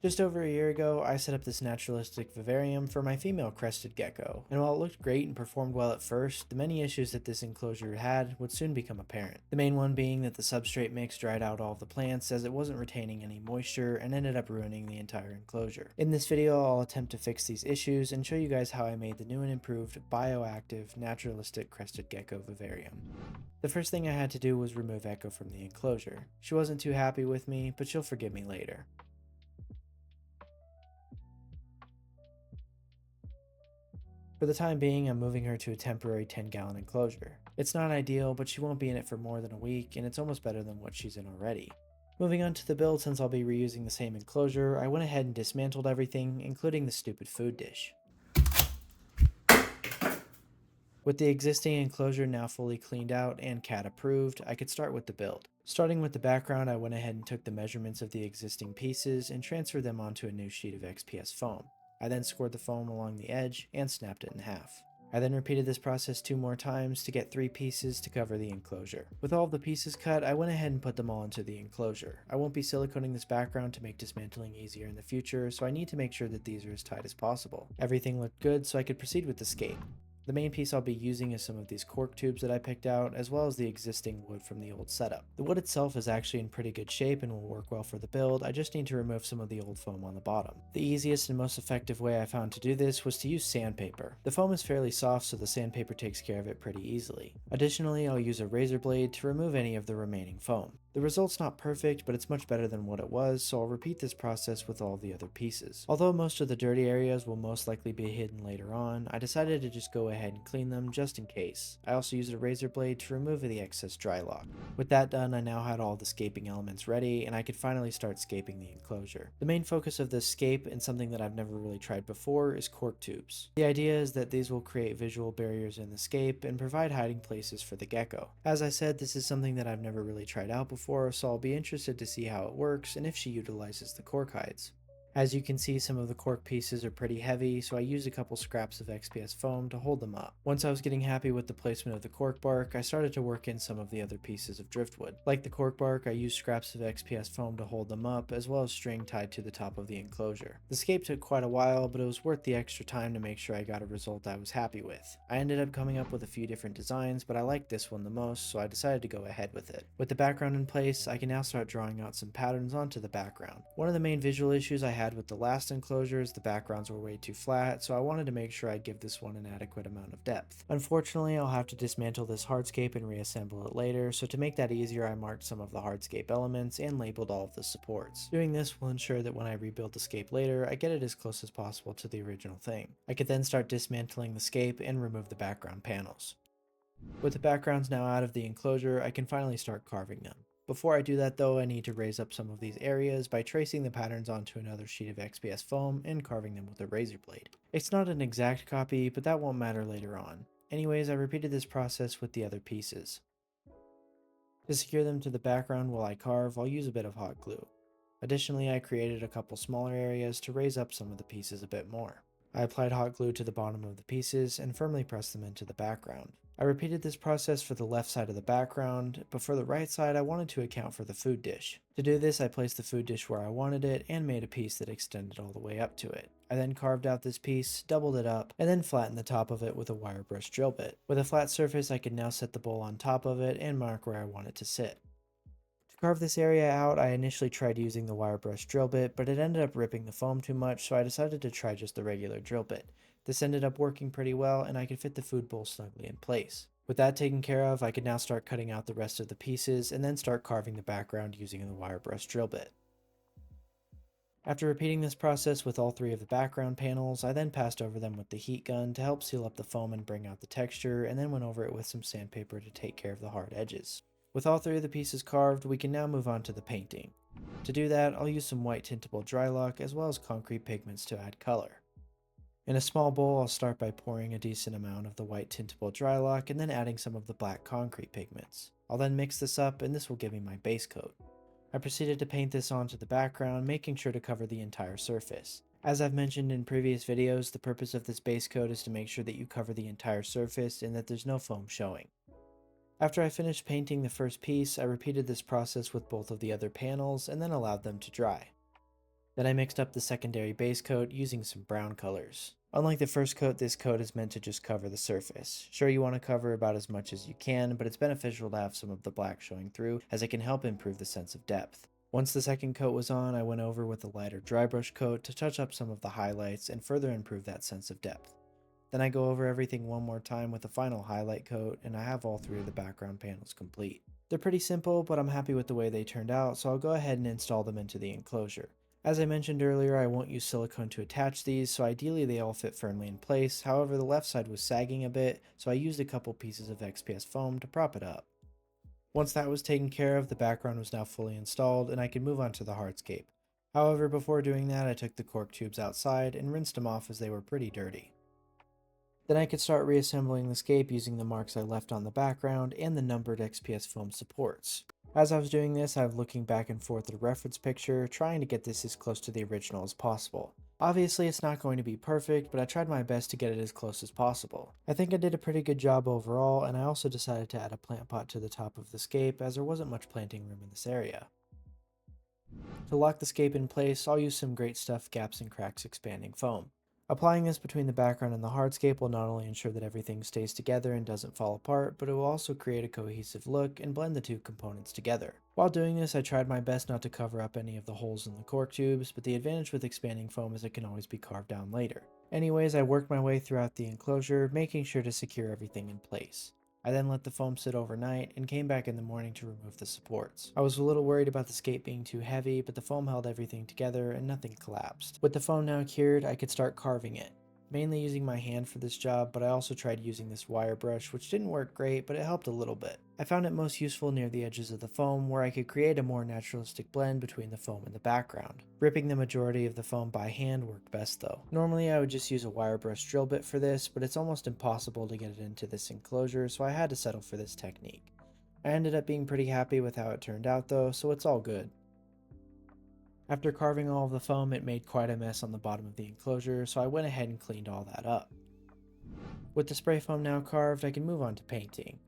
Just over a year ago, I set up this naturalistic vivarium for my female crested gecko, and while it looked great and performed well at first, the many issues that this enclosure had would soon become apparent. The main one being that the substrate mix dried out all of the plants as it wasn't retaining any moisture and ended up ruining the entire enclosure. In this video, I'll attempt to fix these issues and show you guys how I made the new and improved bioactive naturalistic crested gecko vivarium. The first thing I had to do was remove Echo from the enclosure. She wasn't too happy with me, but she'll forgive me later. For the time being, I'm moving her to a temporary 10-gallon enclosure. It's not ideal, but she won't be in it for more than a week, and it's almost better than what she's in already. Moving on to the build, since I'll be reusing the same enclosure, I went ahead and dismantled everything, including the stupid food dish. With the existing enclosure now fully cleaned out and CAD approved, I could start with the build. Starting with the background, I went ahead and took the measurements of the existing pieces and transferred them onto a new sheet of XPS foam. I then scored the foam along the edge and snapped it in half. I then repeated this process 2 more times to get 3 pieces to cover the enclosure. With all of the pieces cut, I went ahead and put them all into the enclosure. I won't be siliconing this background to make dismantling easier in the future, so I need to make sure that these are as tight as possible. Everything looked good, so I could proceed with the scape. The main piece I'll be using is some of these cork tubes that I picked out, as well as the existing wood from the old setup. The wood itself is actually in pretty good shape and will work well for the build. I just need to remove some of the old foam on the bottom. The easiest and most effective way I found to do this was to use sandpaper. The foam is fairly soft, so the sandpaper takes care of it pretty easily. Additionally, I'll use a razor blade to remove any of the remaining foam. The result's not perfect, but it's much better than what it was, so I'll repeat this process with all the other pieces. Although most of the dirty areas will most likely be hidden later on, I decided to just go ahead and clean them just in case. I also used a razor blade to remove the excess drylock. With that done, I now had all the scaping elements ready, and I could finally start scaping the enclosure. The main focus of this scape, and something that I've never really tried before, is cork tubes. The idea is that these will create visual barriers in the scape and provide hiding places for the gecko. As I said, this is something that I've never really tried out before, so I'll be interested to see how it works and if she utilizes the cork hides. As you can see, some of the cork pieces are pretty heavy, so I used a couple scraps of XPS foam to hold them up. Once I was getting happy with the placement of the cork bark, I started to work in some of the other pieces of driftwood. Like the cork bark, I used scraps of XPS foam to hold them up, as well as string tied to the top of the enclosure. The scape took quite a while, but it was worth the extra time to make sure I got a result I was happy with. I ended up coming up with a few different designs, but I liked this one the most, so I decided to go ahead with it. With the background in place, I can now start drawing out some patterns onto the background. One of the main visual issues I had with the last enclosures, the backgrounds were way too flat, so I wanted to make sure I'd give this one an adequate amount of depth. Unfortunately, I'll have to dismantle this hardscape and reassemble it later, so to make that easier, I marked some of the hardscape elements and labeled all of the supports. Doing this will ensure that when I rebuild the scape later, I get it as close as possible to the original thing. I could then start dismantling the scape and remove the background panels. With the backgrounds now out of the enclosure, I can finally start carving them. Before I do that though, I need to raise up some of these areas by tracing the patterns onto another sheet of XPS foam and carving them with a razor blade. It's not an exact copy, but that won't matter later on. Anyways, I repeated this process with the other pieces. To secure them to the background while I carve, I'll use a bit of hot glue. Additionally, I created a couple smaller areas to raise up some of the pieces a bit more. I applied hot glue to the bottom of the pieces and firmly pressed them into the background. I repeated this process for the left side of the background, but for the right side I wanted to account for the food dish. To do this, I placed the food dish where I wanted it and made a piece that extended all the way up to it. I then carved out this piece, doubled it up, and then flattened the top of it with a wire brush drill bit. With a flat surface, I could now set the bowl on top of it and mark where I want it to sit. To carve this area out, I initially tried using the wire brush drill bit, but it ended up ripping the foam too much, so I decided to try just the regular drill bit. This ended up working pretty well, and I could fit the food bowl snugly in place. With that taken care of, I could now start cutting out the rest of the pieces, and then start carving the background using the wire brush drill bit. After repeating this process with all 3 of the background panels, I then passed over them with the heat gun to help seal up the foam and bring out the texture, and then went over it with some sandpaper to take care of the hard edges. With all 3 of the pieces carved, we can now move on to the painting. To do that, I'll use some white tintable drylock as well as concrete pigments to add color. In a small bowl, I'll start by pouring a decent amount of the white tintable drylock and then adding some of the black concrete pigments. I'll then mix this up and this will give me my base coat. I proceeded to paint this onto the background, making sure to cover the entire surface. As I've mentioned in previous videos, the purpose of this base coat is to make sure that you cover the entire surface and that there's no foam showing. After I finished painting the first piece, I repeated this process with both of the other panels and then allowed them to dry. Then I mixed up the secondary base coat using some brown colors. Unlike the first coat, this coat is meant to just cover the surface. Sure, you want to cover about as much as you can, but it's beneficial to have some of the black showing through as it can help improve the sense of depth. Once the second coat was on, I went over with a lighter dry brush coat to touch up some of the highlights and further improve that sense of depth. Then I go over everything one more time with a final highlight coat, and I have all three of the background panels complete. They're pretty simple, but I'm happy with the way they turned out, so I'll go ahead and install them into the enclosure. As I mentioned earlier, I won't use silicone to attach these, so ideally they all fit firmly in place. However, the left side was sagging a bit, so I used a couple pieces of XPS foam to prop it up. Once that was taken care of, the background was now fully installed, and I could move on to the hardscape. However, before doing that, I took the cork tubes outside and rinsed them off as they were pretty dirty. Then I could start reassembling the scape using the marks I left on the background and the numbered XPS foam supports. As I was doing this, I was looking back and forth at a reference picture, trying to get this as close to the original as possible. Obviously, it's not going to be perfect, but I tried my best to get it as close as possible. I think I did a pretty good job overall, and I also decided to add a plant pot to the top of the scape as there wasn't much planting room in this area. To lock the scape in place, I'll use some Great Stuff Gaps and Cracks expanding foam. Applying this between the background and the hardscape will not only ensure that everything stays together and doesn't fall apart, but it will also create a cohesive look and blend the two components together. While doing this, I tried my best not to cover up any of the holes in the cork tubes, but the advantage with expanding foam is it can always be carved down later. Anyways, I worked my way throughout the enclosure, making sure to secure everything in place. I then let the foam sit overnight and came back in the morning to remove the supports. I was a little worried about the scape being too heavy, but the foam held everything together and nothing collapsed. With the foam now cured, I could start carving it. Mainly using my hand for this job, but I also tried using this wire brush, which didn't work great, but it helped a little bit. I found it most useful near the edges of the foam, where I could create a more naturalistic blend between the foam and the background. Ripping the majority of the foam by hand worked best though. Normally I would just use a wire brush drill bit for this, but it's almost impossible to get it into this enclosure, so I had to settle for this technique. I ended up being pretty happy with how it turned out though, so it's all good. After carving all of the foam, it made quite a mess on the bottom of the enclosure, so I went ahead and cleaned all that up. With the spray foam now carved, I can move on to painting.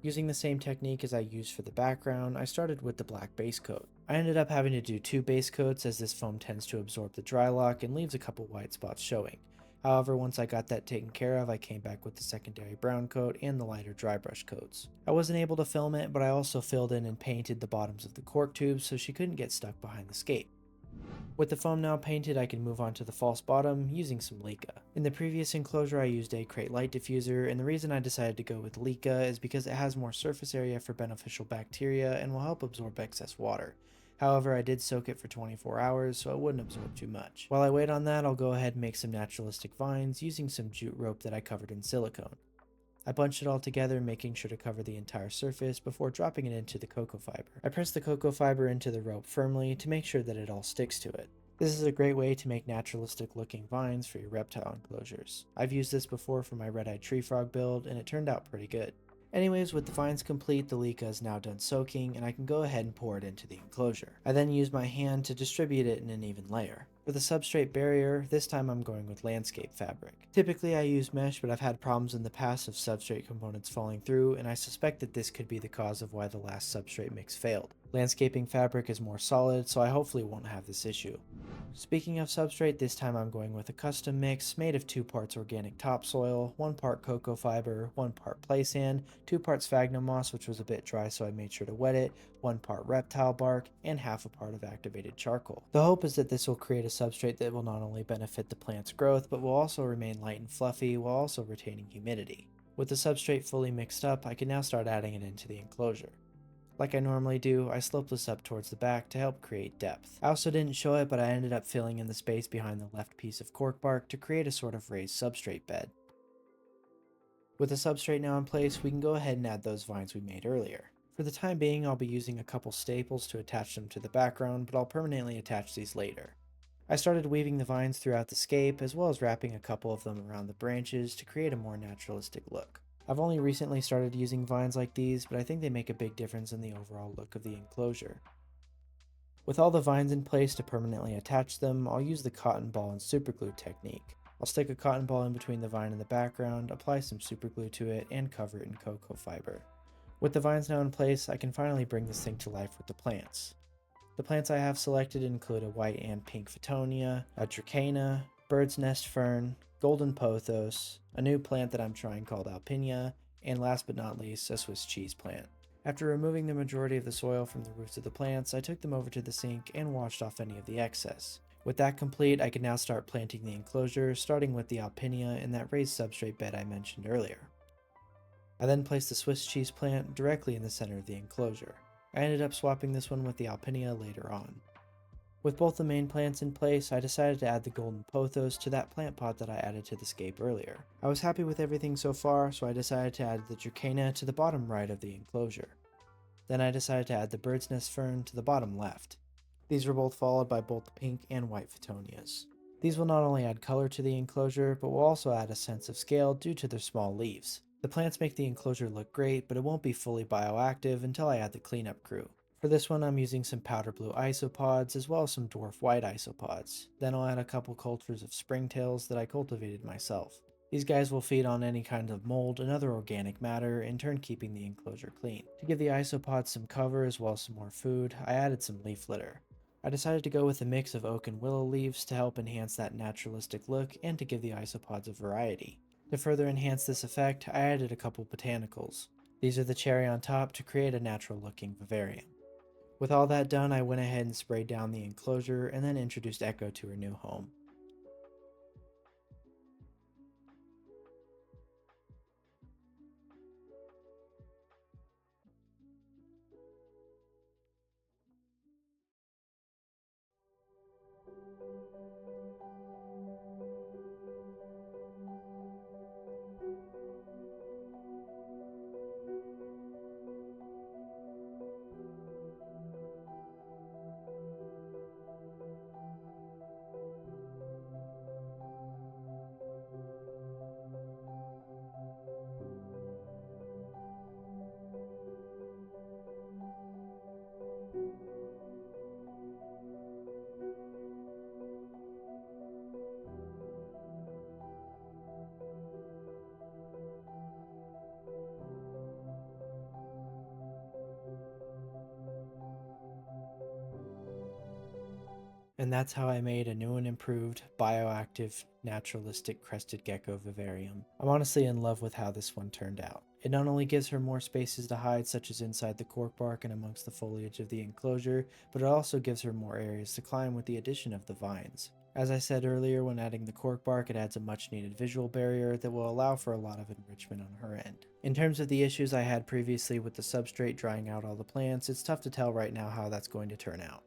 Using the same technique as I used for the background, I started with the black base coat. I ended up having to do 2 base coats as this foam tends to absorb the drylock and leaves a couple white spots showing. However, once I got that taken care of, I came back with the secondary brown coat and the lighter dry brush coats. I wasn't able to film it, but I also filled in and painted the bottoms of the cork tubes so she couldn't get stuck behind the scape. With the foam now painted, I can move on to the false bottom using some Neka. In the previous enclosure I used a Quikrete light diffuser, and the reason I decided to go with Neka is because it has more surface area for beneficial bacteria and will help absorb excess water. However, I did soak it for 24 hours, so it wouldn't absorb too much. While I wait on that, I'll go ahead and make some naturalistic vines using some jute rope that I covered in silicone. I bunched it all together, making sure to cover the entire surface before dropping it into the cocoa fiber. I pressed the cocoa fiber into the rope firmly to make sure that it all sticks to it. This is a great way to make naturalistic looking vines for your reptile enclosures. I've used this before for my red-eyed tree frog build, and it turned out pretty good. Anyways, with the vines complete, the Neka is now done soaking, and I can go ahead and pour it into the enclosure. I then use my hand to distribute it in an even layer. For the substrate barrier, this time I'm going with landscape fabric. Typically I use mesh, but I've had problems in the past of substrate components falling through, and I suspect that this could be the cause of why the last substrate mix failed. Landscaping fabric is more solid, so I hopefully won't have this issue. Speaking of substrate, this time I'm going with a custom mix made of 2 parts organic topsoil, 1 part cocoa fiber, 1 part Playsand, 2 parts sphagnum moss, which was a bit dry so I made sure to wet it, 1 part reptile bark, and half a part of activated charcoal. The hope is that this will create a substrate that will not only benefit the plant's growth, but will also remain light and fluffy while also retaining humidity. With the substrate fully mixed up, I can now start adding it into the enclosure. Like I normally do, I slope this up towards the back to help create depth. I also didn't show it, but I ended up filling in the space behind the left piece of cork bark to create a sort of raised substrate bed. With the substrate now in place, we can go ahead and add those vines we made earlier. For the time being, I'll be using a couple staples to attach them to the background, but I'll permanently attach these later. I started weaving the vines throughout the scape, as well as wrapping a couple of them around the branches to create a more naturalistic look. I've only recently started using vines like these, but I think they make a big difference in the overall look of the enclosure. With all the vines in place to permanently attach them, I'll use the cotton ball and superglue technique. I'll stick a cotton ball in between the vine and the background, apply some superglue to it, and cover it in cocoa fiber. With the vines now in place, I can finally bring this thing to life with the plants. The plants I have selected include a white and pink Photonia, a Dracana, bird's nest fern, golden pothos, a new plant that I'm trying called Alpinia, and last but not least, a Swiss cheese plant. After removing the majority of the soil from the roots of the plants, I took them over to the sink and washed off any of the excess. With that complete, I can now start planting the enclosure, starting with the Alpinia in that raised substrate bed I mentioned earlier. I then placed the Swiss cheese plant directly in the center of the enclosure. I ended up swapping this one with the Alpinia later on. With both the main plants in place, I decided to add the golden pothos to that plant pot that I added to the scape earlier. I was happy with everything so far, so I decided to add the Dracana to the bottom right of the enclosure. Then I decided to add the bird's nest fern to the bottom left. These were both followed by both the pink and white Photonias. These will not only add color to the enclosure, but will also add a sense of scale due to their small leaves. The plants make the enclosure look great, but it won't be fully bioactive until I add the cleanup crew. For this one, I'm using some powder blue isopods as well as some dwarf white isopods. Then I'll add a couple cultures of springtails that I cultivated myself. These guys will feed on any kind of mold and other organic matter, in turn keeping the enclosure clean. To give the isopods some cover as well as some more food, I added some leaf litter. I decided to go with a mix of oak and willow leaves to help enhance that naturalistic look and to give the isopods a variety. To further enhance this effect, I added a couple botanicals. These are the cherry on top to create a natural looking vivarium. With all that done, I went ahead and sprayed down the enclosure and then introduced Echo to her new home. And that's how I made a new and improved, bioactive, naturalistic crested gecko vivarium. I'm honestly in love with how this one turned out. It not only gives her more spaces to hide, such as inside the cork bark and amongst the foliage of the enclosure, but it also gives her more areas to climb with the addition of the vines. As I said earlier, when adding the cork bark, it adds a much needed visual barrier that will allow for a lot of enrichment on her end. In terms of the issues I had previously with the substrate drying out all the plants, it's tough to tell right now how that's going to turn out.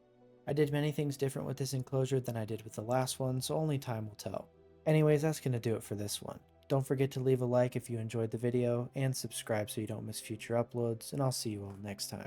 I did many things different with this enclosure than I did with the last one, so only time will tell. Anyways, that's going to do it for this one. Don't forget to leave a like if you enjoyed the video, and subscribe so you don't miss future uploads, and I'll see you all next time.